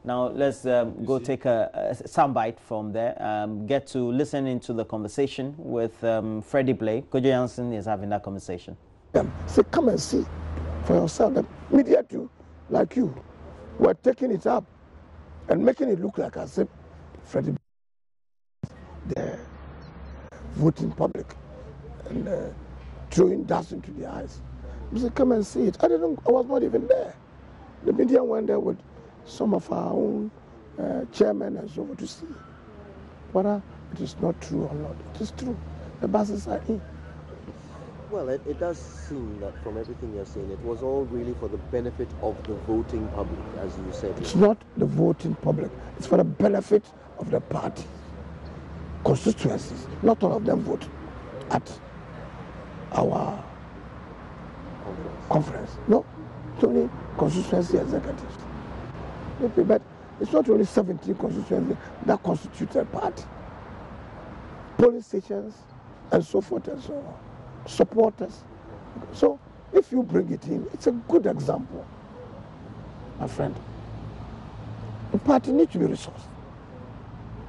Now let's go take a soundbite from there. Get to listen into the conversation with Freddie Blay. Kojo Jansen is having that conversation. Say, come and see for yourself. The media too, like you, were taking it up and making it look like as if Freddie Blay, the voting public, and throwing dust into their eyes. I said, come and see it. I was not even there. The media went there with some of our own chairmen and so on to see whether it is not true or not. It is true. The buses are in. Well, it does seem that from everything you're saying, it was all really for the benefit of the voting public, as you said. It's not the voting public. It's for the benefit of the party. Constituencies. Not all of them vote at our conference. No, it's only constituency executives. But it's not only 17 constituencies that constitute a party. Polling stations and so forth and so on. Supporters. So if you bring it in, it's a good example, my friend. The party needs to be resourced.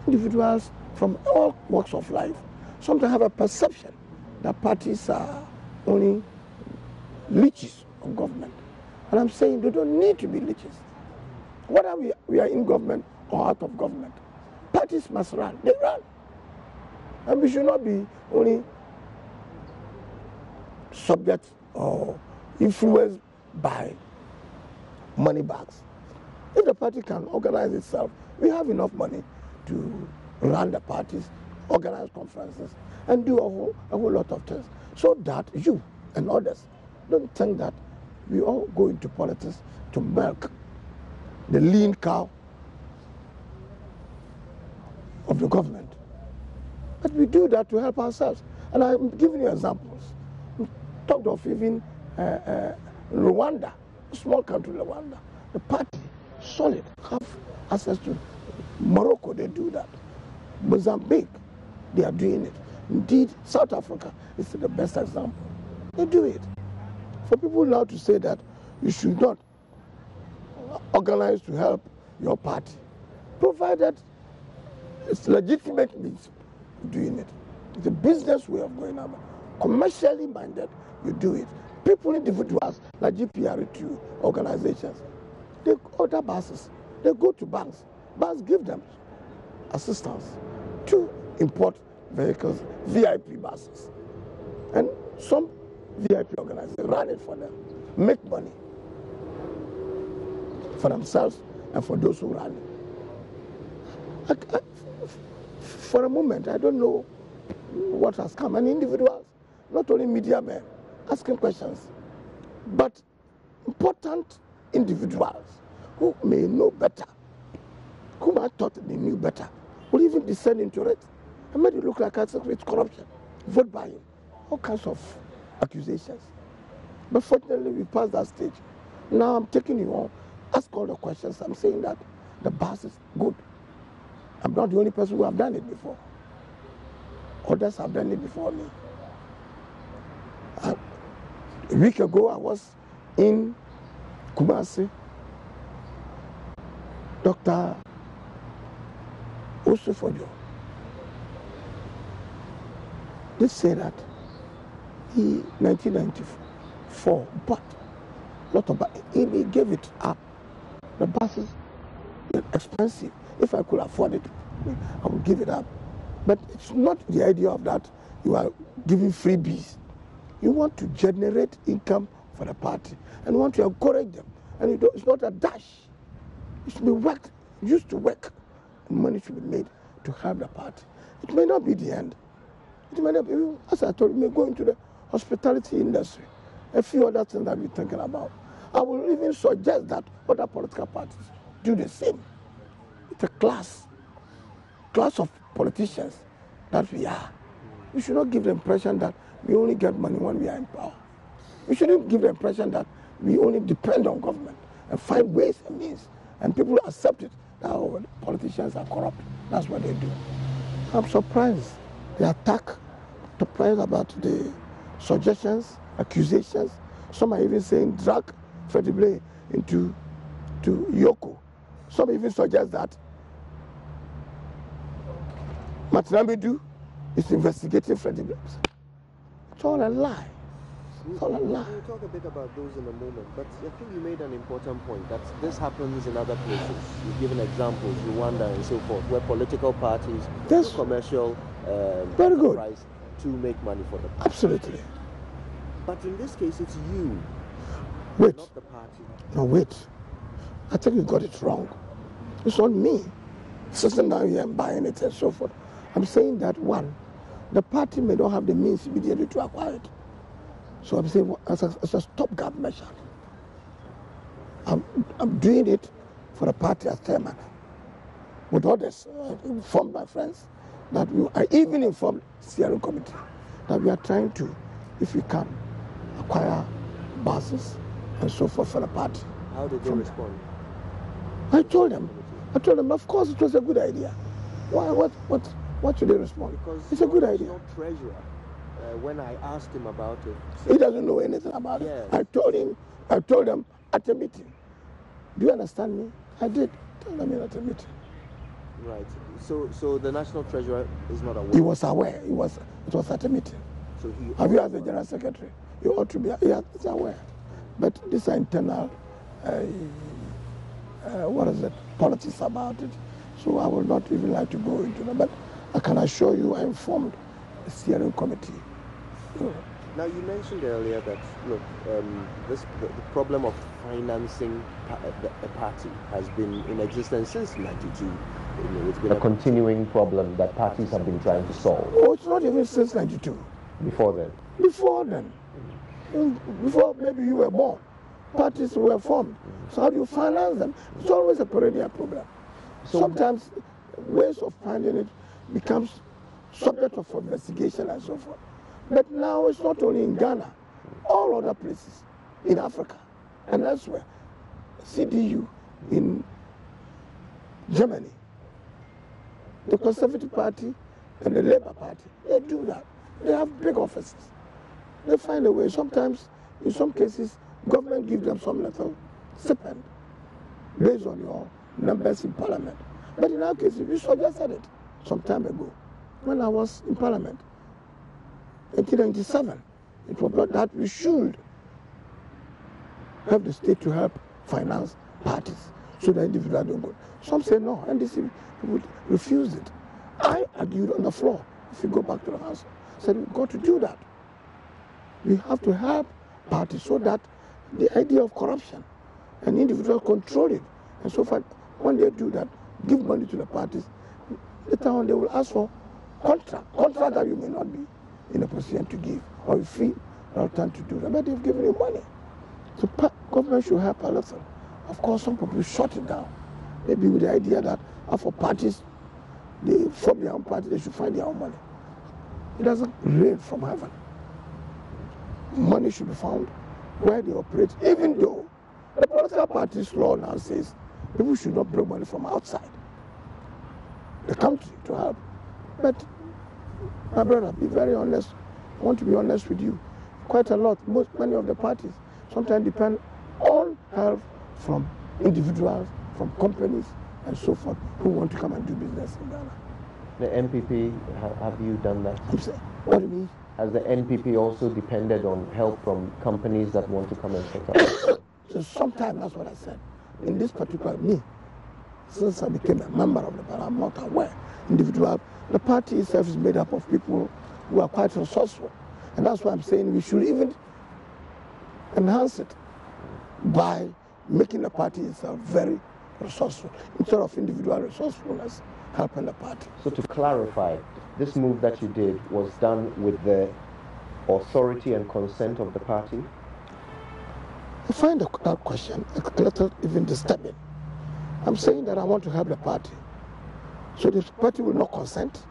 Individuals from all walks of life sometimes have a perception that parties are only leeches of government. And I'm saying they don't need to be leeches. Whether we are in government or out of government, parties must run. They run. And we should not be only subject or influenced by money bags. If the party can organize itself, we have enough money to run the parties, organize conferences, and do a whole lot of things, so that you and others don't think that we all go into politics to milk the lean cow of the government. But we do that to help ourselves. And I'm giving you examples. We talked of even Rwanda, a small country, Rwanda. The party, solid, have access to Morocco, they do that. Mozambique, they are doing it. Indeed, South Africa is the best example. They do it. For people now to say that you should not organize to help your party, provided it's legitimate means of doing it. It's a business way of going about. Commercially minded, you do it. People, individuals like GPR2 organizations, they order buses. They go to banks. Banks give them assistance to import vehicles, VIP buses. And some VIP organizations run it for them, make money for themselves and for those who run it. For a moment, I don't know what has come. And individuals, not only media men, asking questions, but important individuals who may know better, whom I thought they knew better, will even descend into it and make it look like it's corruption, vote buying, all kinds of accusations. But fortunately, we passed that stage. Now I'm taking you on, ask all the questions. I'm saying that the bus is good. I'm not the only person who have done it before. Others have done it before me. A week ago, I was in Kumasi. Dr. Osufojo did say that he, 1994, bought a lot of buses. He gave it up. The buses were expensive. If I could afford it, I would give it up. But it's not the idea of that you are giving freebies. You want to generate income for the party and you want to encourage them. And it's not a dash. It should be worked, used to work, and money should be made to help the party. It may not be the end. It may not be, as I told you, may go into the hospitality industry, a few other things that we're thinking about. I will even suggest that other political parties do the same. It's a class of politicians that we are. We should not give the impression that we only get money when we are in power. We shouldn't give the impression that we only depend on government and find ways and means. And people accept it, that our politicians are corrupt. That's what they do. I'm surprised. The attack, surprised about the suggestions, accusations. Some are even saying drag Freddie Blay into Yoko Some even suggest that Matinabidu is investigating Freddie Blay. It's all a lie. It's all a lie. We'll talk a bit about those in a moment, but I think you made an important point that this happens in other places. You've given examples, Rwanda and so forth, where political parties do commercial very good price to make money for them. Absolutely. But in this case, it's you, wait, not the party. No, wait. I think you got it wrong. It's not me sitting down here and buying it and so forth. I'm saying that, one, the party may not have the means immediately to acquire it. So I'm saying, as a stopgap measure, I'm doing it for the party as chairman. With others, I informed my friends that I even informed the steering committee that we are trying to, if we can, acquire buses and so forth for the party. How did they respond? I told them, of course it was a good idea. Why? What should they respond? Because it's a good idea. Not treasurer. When I asked him about it, he doesn't know anything about it. I told them at a meeting. Do you understand me? I did tell them at a meeting. Right. So the national treasurer is not aware. He was aware. It was at a meeting. So have you asked the general secretary? You ought to be. He's aware. But these are internal. Politics about it. So I would not even like to go into that. But I can assure you, I informed the steering committee. Now you mentioned earlier that look, the problem of financing a party has been in existence since '92. It's been a continuing problem that parties have been trying to solve. Oh, it's not even since '92. Before then. Before maybe you were born, parties were formed. So how do you finance them? It's always a perennial problem. So sometimes ways of finding it becomes subject of investigation and so forth. But now it's not only in Ghana, all other places in Africa and elsewhere. CDU in Germany, the Conservative Party and the Labour Party, they do that. They have big offices. They find a way. Sometimes, in some cases, government gives them some little stipend based on your numbers in Parliament. But in our case, we suggested it some time ago when I was in Parliament. 1997, it was brought that we should have the state to help finance parties so that individuals don't go. Some say no, NDC would refuse it. I argued on the floor, if you go back to the house, said we've got to do that. We have to help parties so that the idea of corruption and individuals control it. And so far, when they do that, give money to the parties, later on they will ask for contract that you may not be in a position to give, or you feel reluctant to do that, but they've given you money. So government should help a little. Of course, some people shut it down. Maybe with the idea that for parties, they form their own party, they should find their own money. It doesn't rain from heaven. Money should be found where they operate, even though the political party's law now says people should not bring money from outside the country to help. But my brother, be very honest. I want to be honest with you. Quite a lot, many of the parties sometimes depend on help from individuals, from companies, and so forth, who want to come and do business in Ghana. The NPP, have you done that? I'm saying, what do you mean? Has the NPP also depended on help from companies that want to come and set up? So sometimes that's what I said. In this particular, me, since I became a member of the party, I'm not aware. Individual, the party itself is made up of people who are quite resourceful. And that's why I'm saying we should even enhance it by making the party itself very resourceful, instead of individual resourcefulness helping the party. So to clarify, this move that you did was done with the authority and consent of the party? I find that question a little even disturbing. I'm saying that I want to help the party. So the party will not consent.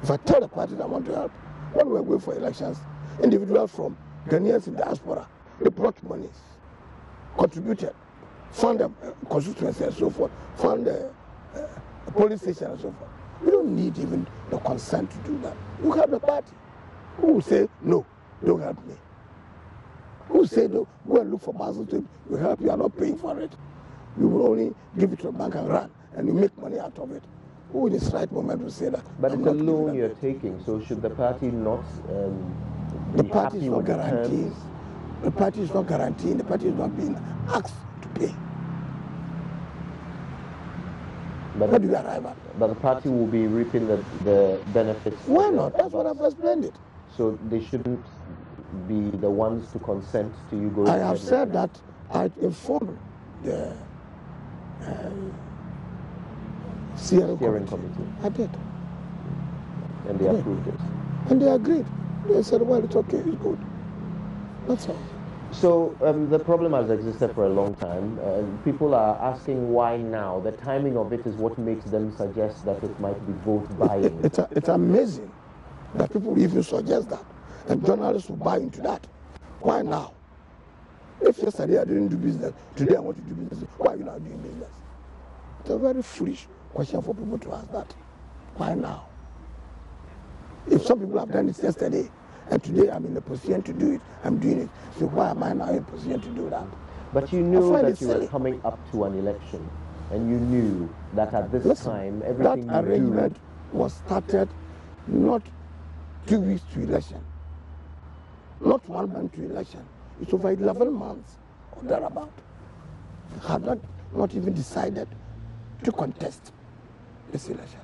If I tell the party that I want to help, when we're going for elections, individuals from Ghanaians in diaspora, they brought money, contributed, fund the constituency and so forth, fund the police station and so forth. We don't need even the consent to do that. You help the party. Who will say, no, don't help me? Who will say, no, go and look for buses to help you, are not paying for it? you will only give it to a bank and run, and you make money out of it. Who in this right moment will say that? But it's a loan you're taking, so should the party not be happy with the terms? The party is not guaranteeing, the party is not being asked to pay. But Where do you arrive at? But the party will be reaping the benefits. Why not? That's what I've explained it. So they shouldn't be the ones to consent to you going ahead. I have said that I informed the steering committee. I did. And they approved it. And they agreed. They said, well, it's okay, it's good. That's all. So the problem has existed for a long time. People are asking why now. The timing of it is what makes them suggest that it might be vote buying. It's amazing that people even suggest that. And journalists will buy into that. Why now? If yesterday I didn't do business, today I want to do business, why are you not doing business? It's a very foolish question for people to ask that. Why now? If some people have done it yesterday, and today I'm in a position to do it, I'm doing it. So why am I now in a position to do that? But you knew that you were coming up to an election, and you knew that at this time, everything that arrangement was started not 2 weeks to election, not 1 month to election. It's over 11 months or thereabout. Had not even decided to contest this election.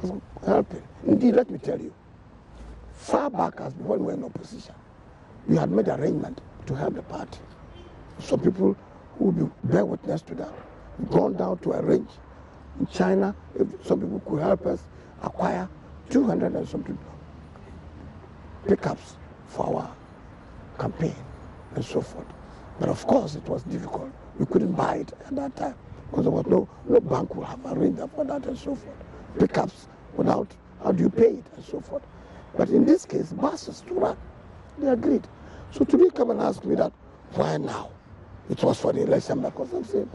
It was helping. Indeed, let me tell you, far back as before we were in opposition, we had made arrangement to help the party. Some people who will bear witness to that. We've gone down to arrange in China, if some people could help us acquire 200 and something pickups for our campaign and so forth. But of course it was difficult. We couldn't buy it at that time because there was no bank would have arranged for that and so forth. Pickups without, how do you pay it and so forth. But in this case, buses to run, they agreed. So today come and ask me that, why now? It was for the election, because I'm saying,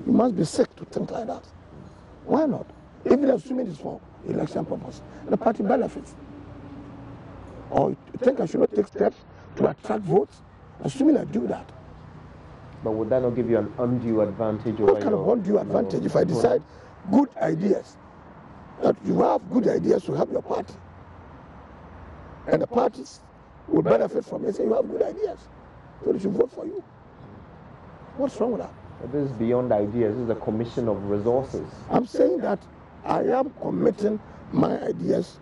you must be sick to think like that. Why not? Even assuming it's for election purpose, the party benefits. Or you think I should not take steps to attract votes, assuming I do that. But would that not give you an undue advantage over what kind of undue advantage if I decide good ideas, that you have good ideas to help your party, and the parties will benefit from it, say you have good ideas, so they should vote for you. What's wrong with that? This is beyond ideas. This is a commission of resources. I'm saying that I am committing my ideas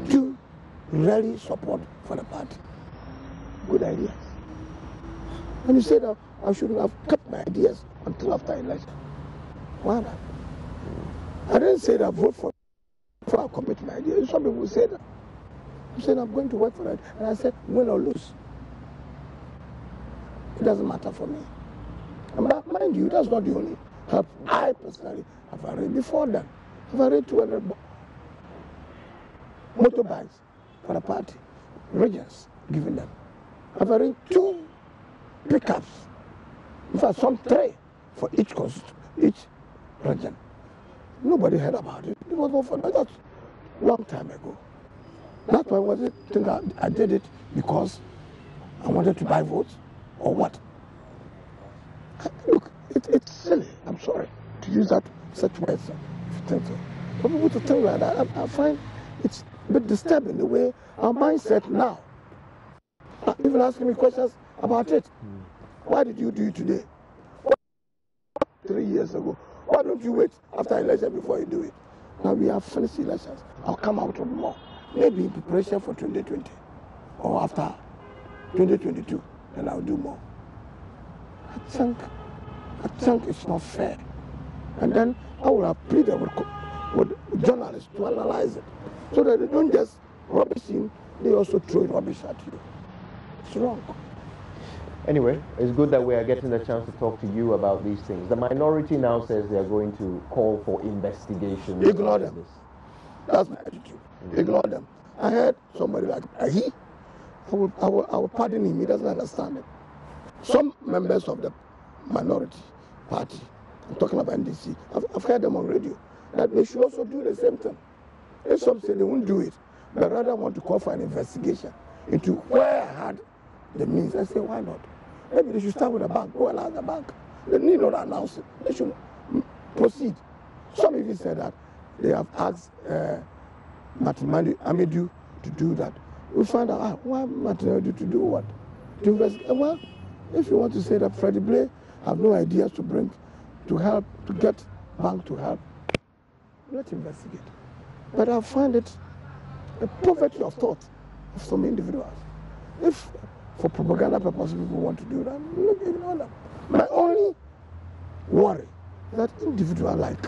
to really support for the party. Good ideas. And you say that I shouldn't have kept my ideas until after election. Why not? I didn't say that vote for before I commit my ideas. Some people say that. I'm saying I'm going to work for it. And I said, win or lose. It doesn't matter for me. And mind you, that's not the only help I personally have arranged. Before that, I've arranged 200 motorbikes for the party, regions, giving them. I've arranged 2 pickups, in fact some 3 for each region. Nobody heard about it. It was all for that a long time ago. That's why I think I did it because I wanted to buy votes or what? Look, it's silly, I'm sorry, to use such words. For people to think like that, I find it's a bit disturbing the way our mindset now. Even asking me questions about it. Why did you do it today? 3 years ago. Why don't you wait after election before you do it? Now we have finished elections. I'll come out with more. Maybe in preparation for 2020 or after 2022, then I'll do more. I think it's not fair. And then I will have pleaded with journalists to analyze it so that they don't just rubbish in, they also throw rubbish at you. It's wrong. Anyway, it's good that we are getting the chance to talk to you about these things. The minority now says they are going to call for investigation. Ignore them. That's my attitude. Ignore them. I heard somebody like he. I will pardon him. He doesn't understand it. Some members of the minority party, I'm talking about NDC, I've heard them on radio, that they should also do the same thing. If some say they won't do it, but rather want to call for an investigation into where I had the means, I say, why not? Maybe they should start with a bank. Go and ask the bank. They need not announce it. They should proceed. Some even said that they have asked Martin Amidu to do that. We find out why Martin Amidu to do what? To investigate. Well, if you want to say that Freddie Blay have no ideas to bring to help, to get bank to help, let's investigate. But I find it a poverty of thought of some individuals. If for propaganda purposes people want to do that, look, ignore them. My only worry is that individual like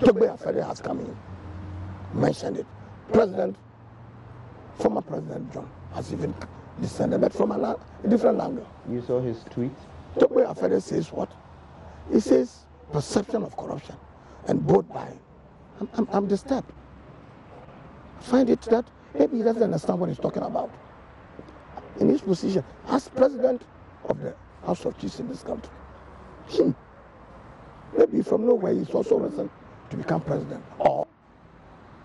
Togbe Afede has come in, mentioned it. Former President John has even descended, but from a different angle. You saw his tweet? Togbe Afede says what? He says perception of corruption and vote buying. I'm disturbed. I find it that maybe he doesn't understand what he's talking about. In his position as president of the House of Chiefs in this country, maybe from nowhere he's also risen to become president, or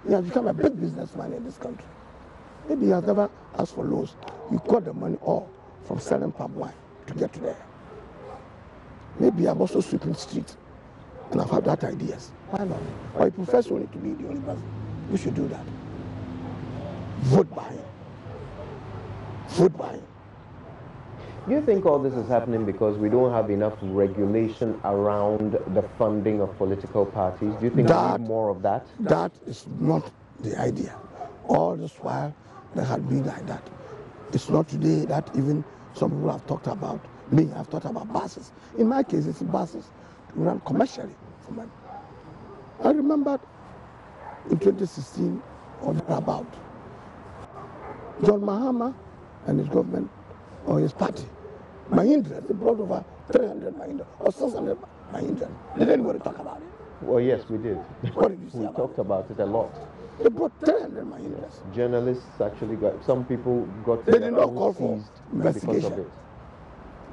he has become a big businessman in this country. Maybe he has never asked for loans. You got the money all from selling palm wine to get to there. Maybe I'm also sweeping streets and I've had that ideas. Why not? Or he prefers only to be the only person. We should do that. Vote buying. Vote buying. Do you think all this is happening because we don't have enough regulation around the funding of political parties? Do you think we need more of that? That is not the idea. All this while, there had been like that. It's not today that even some people have talked about, me, I've talked about buses. In my case, it's buses to run commercially for money. I remember in 2016 or thereabout, John Mahama and his government or his party, Mahindra, they brought over 300 Mahindra or 600 Mahindra. Did anybody talk about it? Well, yes, we did. What did you say? We talked about it a lot. They brought 300 Mahindras. Journalists actually got, some people got They did not call for seized investigation. because of it.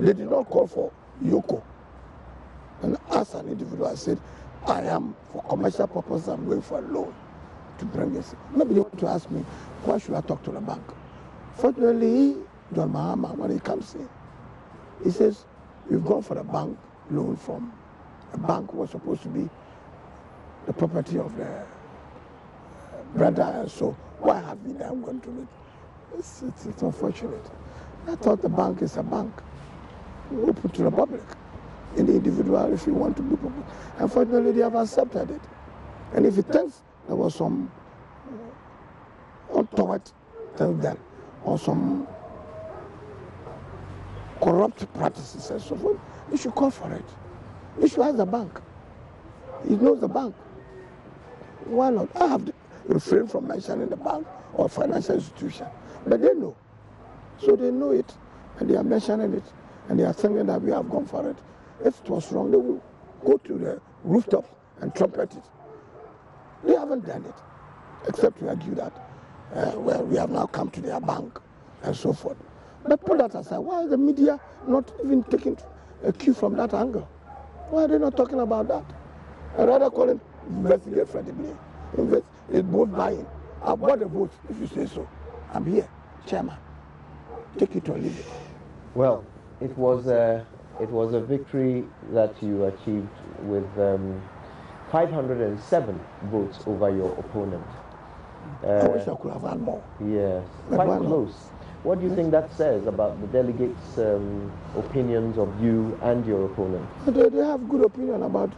They did not call for Yoko. And as an individual, I said, I am, for commercial purposes, I'm going for a loan to bring this. Maybe they want to ask me, why should I talk to the bank? Fortunately, John Mahama, when he comes in, he says, we've gone for a bank loan from a bank who was supposed to be the property of the brother, and so why have we now gone to it? It's unfortunate. I thought the bank is a bank, open to the public. Any individual, if you want to be public. Unfortunately, they have accepted it. And if it thinks there was some untoward things then, or some corrupt practices and so forth, you should call for it. You should ask the bank. He knows the bank. Why not? I have refrained from mentioning the bank or financial institution, but they know. So they know it, and they are mentioning it, and they are thinking that we have gone for it. If it was wrong, they will go to the rooftop and trumpet it. They haven't done it, except to argue that, well, we have now come to their bank, and so forth. But put that aside, why is the media not even taking a cue from that angle? Why are they not talking about that? I'd rather call him investigate Freddie Blay. It's vote buying. I bought the vote, if you say so. I'm here, chairman. Take it or leave it. Well, it was a victory that you achieved with 507 votes over your opponent. I wish I could have had more. Yes, quite close. What do you think that says about the delegates' opinions of you and your opponent? They have good opinion about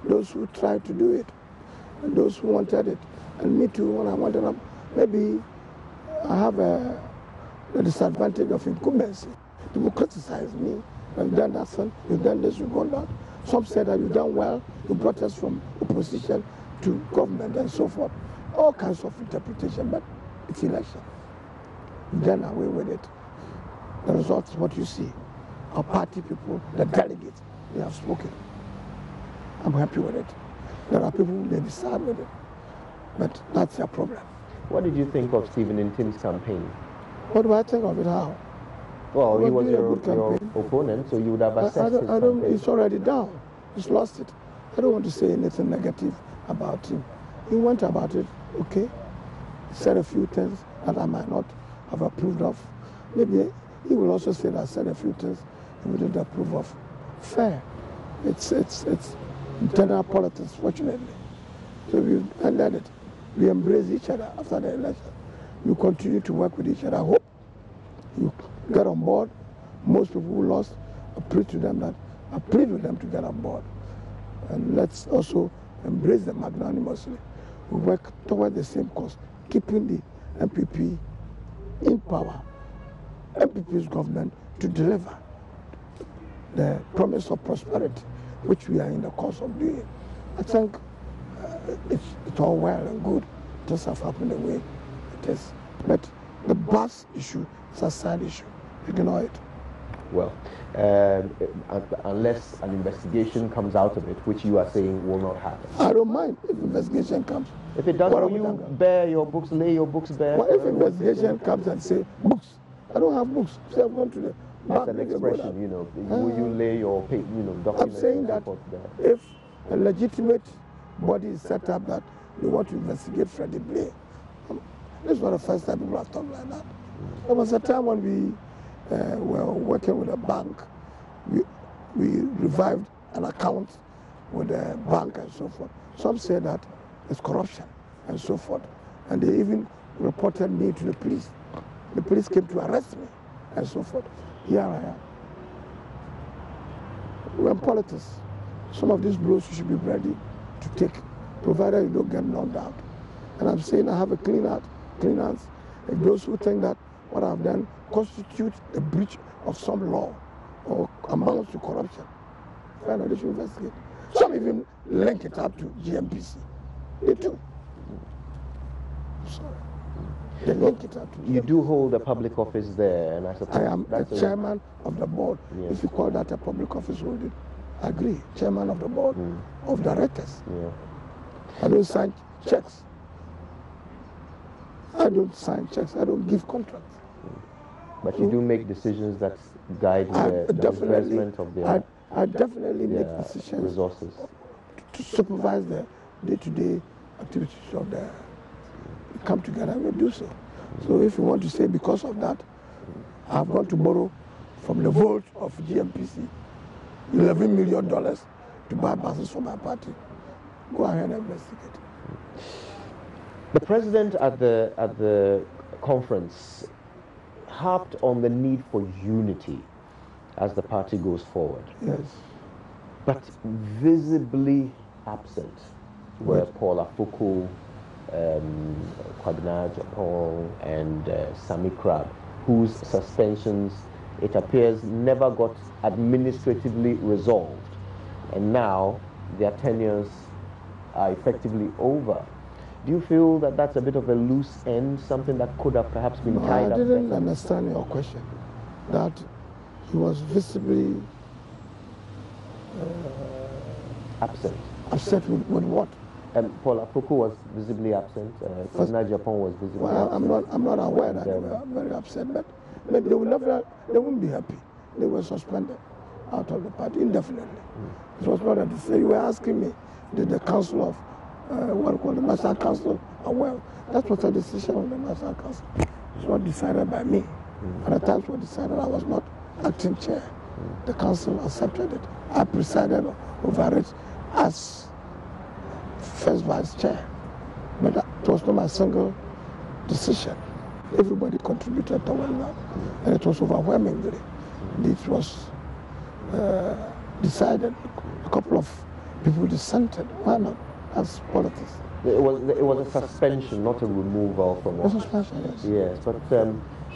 those who tried to do it, and those who wanted it. And me too, when I wanted them, maybe I have the disadvantage of incumbency. People criticize me. You've done that, son. You've done this, you've done that. Some say that you've done well. You brought us from opposition to government and so forth. All kinds of interpretation, but it's election. You've done away with it. The result is what you see. Our party people, the delegates, they have spoken. I'm happy with it. There are people who may be sad with it, but that's their problem. What did you think of Stephen Ntim's campaign? What do I think of it? How? Well, he was your opponent, so you would have assessed his campaign. It's already down. He's lost it. I don't want to say anything negative about him. He went about it, okay. He said a few things that I might not have approved of, maybe he will also say that I said a few things he wouldn't approve of. Fair. It's internal politics, fortunately. So we ended it. We embrace each other after the election. We continue to work with each other. I hope you get on board. Most people who lost, I plead with them to get on board. And let's also embrace them magnanimously. We work toward the same cause, keeping the MPP in power, MPP's government to deliver the promise of prosperity, which we are in the course of doing. I think it's all well and good. Things have happened the way it is. But the bus issue is a side issue. Ignore it. Well, unless an investigation comes out of it, which you are saying will not happen. I don't mind if investigation comes. If it does, will you bear your books, lay your books bare? Well, if investigation comes and say, books, I don't have books. Say I've gone to the That's an expression, you know. Will you lay your, documents? I'm saying that if a legitimate body is set up that they want to investigate Freddie Blay, this is not the first time people have talked like that. There was a time when we were working with a bank. We revived an account with a bank and so forth. Some say that it's corruption and so forth. And they even reported me to the police. The police came to arrest me and so forth. Here I am. We're in politics. Some of these blows you should be ready to take, provided you don't get knocked out. And I'm saying I have a clean hands. And those who think that what I've done constitutes a breach of some law or amounts to corruption, they should investigate. Some even link it up to GMPC. They do. Sorry. They link it up to GMPC. You do hold a public office there, and I suppose I am the chairman of the board. Yes. If you call that a public office holding, I agree. Chairman of the board of directors. Yeah. I don't sign checks. I don't sign checks. I don't give contracts. But you do make decisions that guide the investment of the I definitely make decisions resources to supervise the day-to-day activities of the come together and we do so. So if you want to say because of that, I've gone to borrow from the vote of GMPC $11 million to buy buses for my party. Go ahead and investigate. The president at the conference harped on the need for unity as the party goes forward. Yes. But visibly absent were Paul Afoko, Kwabena Japan, and Sami Crab, whose suspensions, it appears, never got administratively resolved. And now their tenures are effectively over. Do you feel that that's a bit of a loose end, something that could have perhaps been tied up? I didn't understand your question. That he was visibly absent. Upset with what? Paul Afoko was visibly absent. Kwabena Japan was visibly absent. I'm not aware that they were very upset, but maybe they wouldn't be happy. They were suspended out of the party indefinitely. It was not a decision. You were asking me, did the council of what we call the National Council well, that was a decision of the National Council. It's not decided by me. At the time it was decided, I was not acting chair. The council accepted it. I presided over it as first vice chair. But it was not my single decision. Everybody contributed towards that. And it was overwhelmingly. It was decided. A couple of people dissented. Why not? That's politics. It was a suspension, not a removal from office. A suspension, yes. Yes, but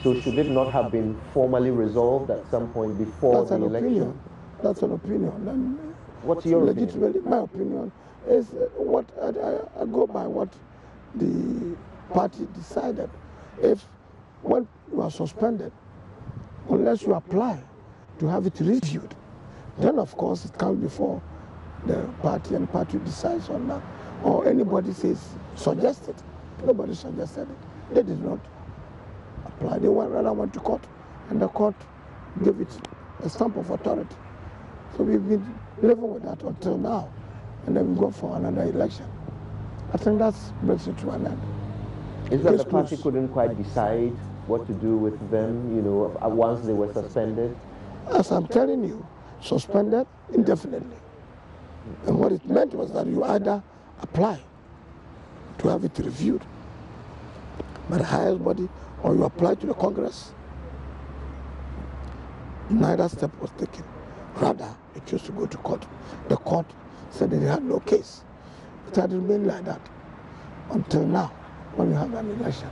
so should it not have been formally resolved at some point before the election? Opinion. That's an opinion. And what's your legitimately, opinion? my opinion is what I go by what the party decided. If when you are suspended, unless you apply to have it reviewed, then of course it comes before the party and the party decides on that. Or anybody says, suggest it. Nobody suggested it. They did not apply. They rather went to court, and the court gave it a stamp of authority. So we've been living with that until now, and then we go for another election. I think that brings it to an end. Is that the party couldn't quite decide what to do with them, you know, once they were suspended? As I'm telling you, suspended indefinitely. And what it meant was that you either apply to have it reviewed by the highest body, or you apply to the Congress. Neither step was taken. Rather, it chose to go to court. The court said that they had no case. It had remained like that until now, when we have an election.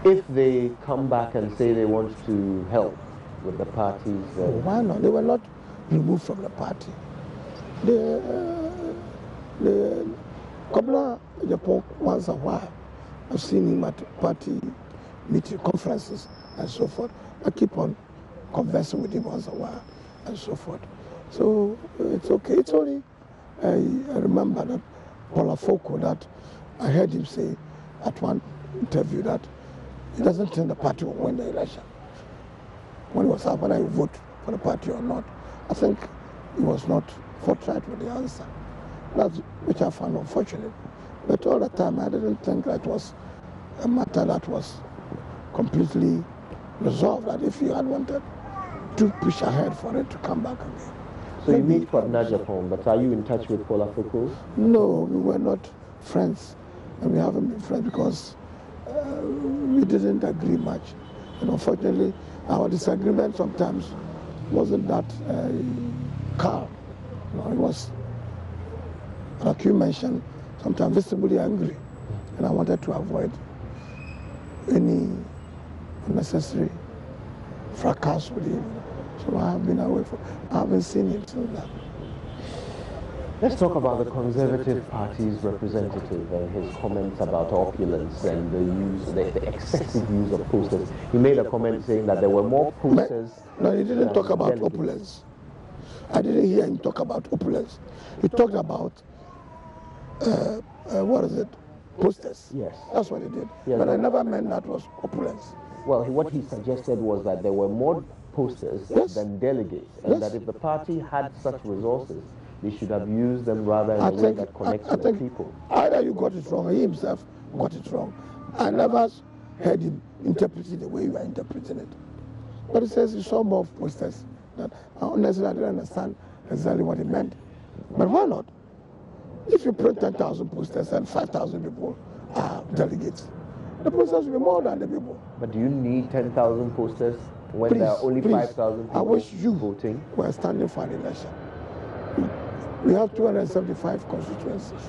If they come back and say they want to help with the parties... why not? They were not removed from the party. The Kabla Japan once a while, I've seen him at party meeting conferences and so forth. I keep on conversing with him once a while and so forth. So it's okay. It's only, I remember that Paula Foko, that I heard him say at one interview that he doesn't think the party will win the election. When he was asked whether he would vote for the party or not, I think he was not forthright with the answer. That's which I found unfortunate. But all the time I didn't think that was a matter that was completely resolved, that if you had wanted to push ahead for it to come back again. So you meet Kwabena Japan, but are you in touch with Paula Foko? No, we were not friends, and we haven't been friends because we didn't agree much. And unfortunately, our disagreement sometimes wasn't that calm. You know, it was, like you mentioned, sometimes visibly angry, and I wanted to avoid any unnecessary fracas with him. So I have been away from, I haven't seen him since that. Let's talk about the Conservative Party's representative and his comments about opulence and the excessive use of posters. He made a comment saying that there were more posters. No, he didn't talk about opulence. I didn't hear him talk about opulence. He talked about, what is it, posters. Yes. That's what he did. Yeah, but I never meant that was opulence. Well, what he suggested was that there were more posters than delegates, and that if the party had such resources, they should have used them rather in a way that connects with the people. Either you got it wrong or he himself got it wrong. I never heard him interpret it the way you are interpreting it. But he says he saw more posters. That honestly, I didn't understand exactly what he meant. But why not? If you print 10,000 posters and 5,000 people are delegates, the posters will be more than the people. But do you need 10,000 posters when there are only 5,000 people I wish you voting? Were standing for an election. We have 275 constituencies.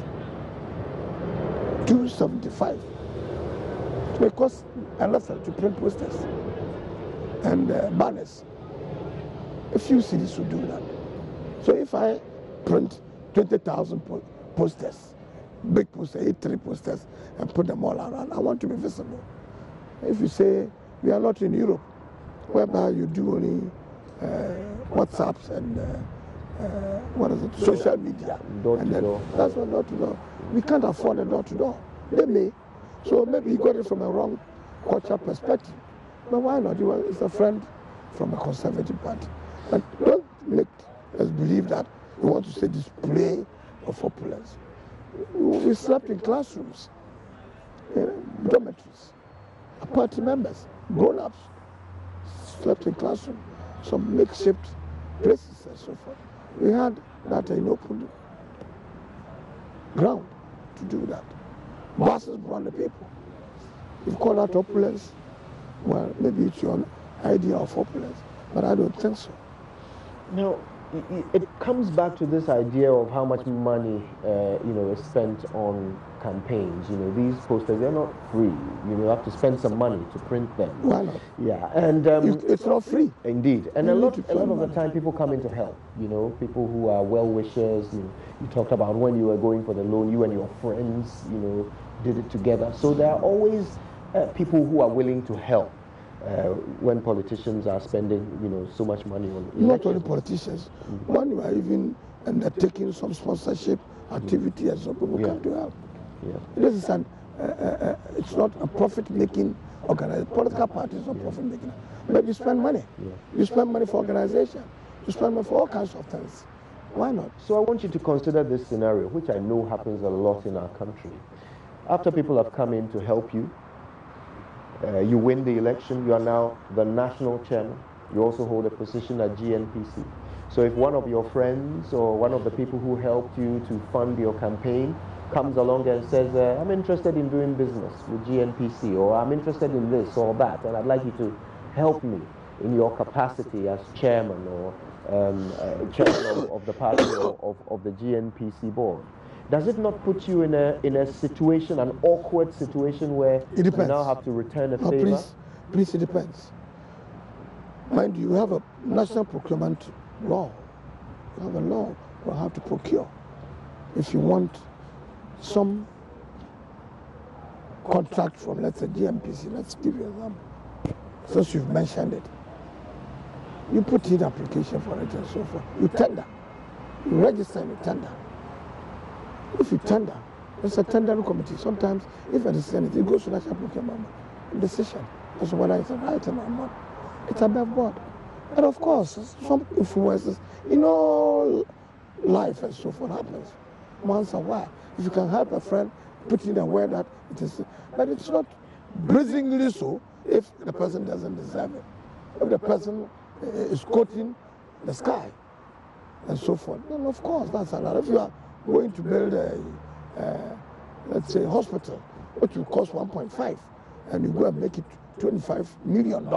275. It may cost a lot to print posters and banners. A few cities will do that. So if I print 20,000 posters, big posters, 3 posters, and put them all around, I want to be visible. If you say we are not in Europe, whereby you do only WhatsApps and what is it, social media. Door to door. That's what door to door. We can't afford a door to door. They may. So maybe he got it from a wrong cultural perspective. But why not? He's a friend from a Conservative party. But don't make us believe that we want to say display of opulence. We slept in classrooms, dormitories, party members, grown-ups slept in classrooms, some makeshift places and so forth. We had that in open ground to do that. Buses brought the people. You call that opulence? Well, maybe it's your idea of opulence, but I don't think so. Now, it comes back to this idea of how much money, is spent on campaigns. These posters, they're not free. You have to spend some money to print them. Why not? Yeah, and it's not free. Indeed, and a lot of the time, people come in to help. People who are well-wishers. You talked about when you were going for the loan, you and your friends, did it together. So there are always people who are willing to help. When politicians are spending, so much money on elections. Not only politicians, when you are even undertaking some sponsorship activity, and so people come to help. Yeah. This is it's not a profit-making organization. Political parties are not profit-making, but you spend money. Yeah. You spend money for organization. You spend money for all kinds of things. Why not? So I want you to consider this scenario, which I know happens a lot in our country. After people have come in to help you, You win the election, you are now the national chairman. You also hold a position at GNPC. So if one of your friends or one of the people who helped you to fund your campaign comes along and says, I'm interested in doing business with GNPC, or I'm interested in this or that, and I'd like you to help me in your capacity as chairman or chairman of the party or of the GNPC board, does it not put you in a situation, an awkward situation, where you now have to return a favor? Please, it depends. Mind you, have a national procurement law. You have a law you have to procure. If you want some contract from, let's say, GNPC, let's give you an example, since you've mentioned it, you put in application for it and so forth. You tender. You register and you tender. If you tender, there's a tendering committee. Sometimes, if it is Senate, it goes to national procurement decision as to whether it's a right or not. It's above board. And of course, some influences in all life and so forth happens once in a while. If you can help a friend, put in a word that it is, but it's not brazenly so if the person doesn't deserve it. If the person is quoting the sky and so forth, then of course that's allowed. If you are going to build let's say, hospital, which will cost 1.5, and you go and make it $25 million,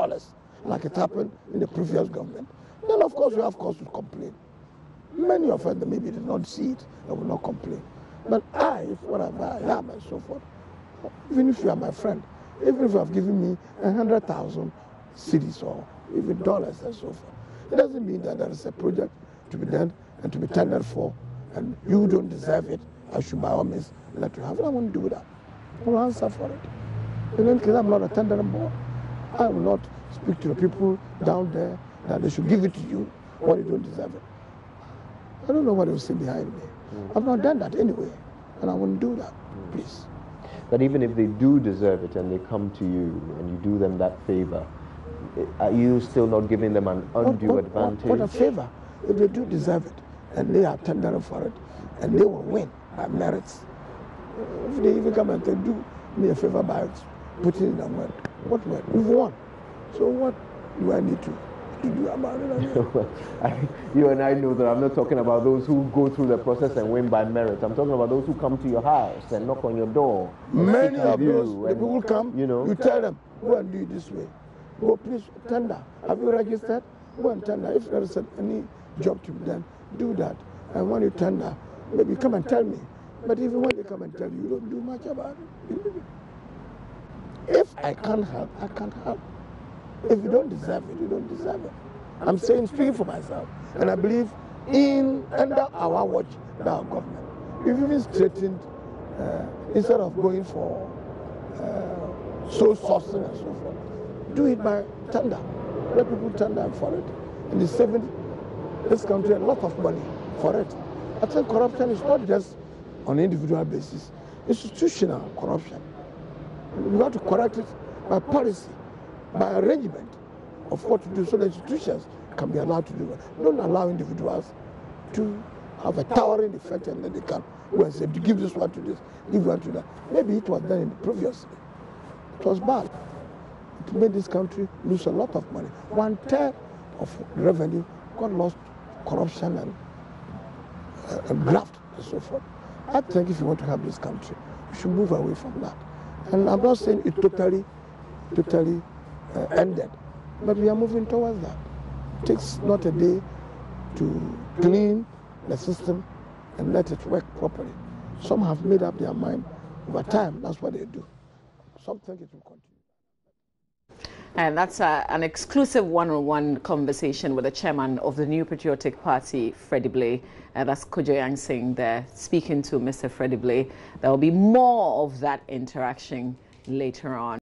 like it happened in the previous government, then of course you have cause to complain. Many of them maybe did not see it, they will not complain. But if whatever I am and so forth, even if you are my friend, even if you have given me 100,000 cedis or even dollars and so forth, it doesn't mean that there is a project to be done and to be tendered for, and you don't deserve it. I should by all means let you have it. I won't do that. I will answer for it. In any case, I'm not a tendering board. I will not speak to the people down there that they should give it to you when you don't deserve it. I don't know what they will say behind me. I've not done that anyway, and I wouldn't do that, please. But even if they do deserve it and they come to you and you do them that favor, are you still not giving them an undue advantage? What a favor. If they do deserve it and they are tendering for it and they will win by merits, if they even come and they do me a favor by putting in a word, what word? We've won. So what do I need to do about it? You and I know that I'm not talking about those who go through the process and win by merit. I'm talking about those who come to your house and knock on your door. Many of those people will come, you tell them, go and do it this way. Go, please, tender. Have you registered? Go and tender. If there is any job to be done, do that. And when you tender, maybe come and tell me. But even when they come and tell you, you don't do much about it. If I can't help, I can't help. If you don't deserve it, you don't deserve it. I'm saying, speaking for myself, and I believe under our watch, our government, we've even straightened, instead of going for sole sourcing and so forth, do it by tender. Let people tender for it. And it's saving this country a lot of money for it. I think corruption is not just on an individual basis, institutional corruption. We have to correct it by policy, by arrangement of what to do so the institutions can be allowed to do it. Don't allow individuals to have a towering effect and then they can go and say, give this one to this, give one to that. Maybe it was done previously. It was bad. It made this country lose a lot of money. 1/3 of revenue got lost to corruption and graft and so forth. I think if you want to help this country, you should move away from that. And I'm not saying it totally ended, but we are moving towards that. It takes not a day to clean the system and let it work properly. Some have made up their mind over time, that's what they do. Some think it will continue. And that's an exclusive one-on-one conversation with the chairman of the New Patriotic Party, Freddie Blay. That's Kojo Yangsing there, speaking to Mr. Freddie Blay. There will be more of that interaction later on.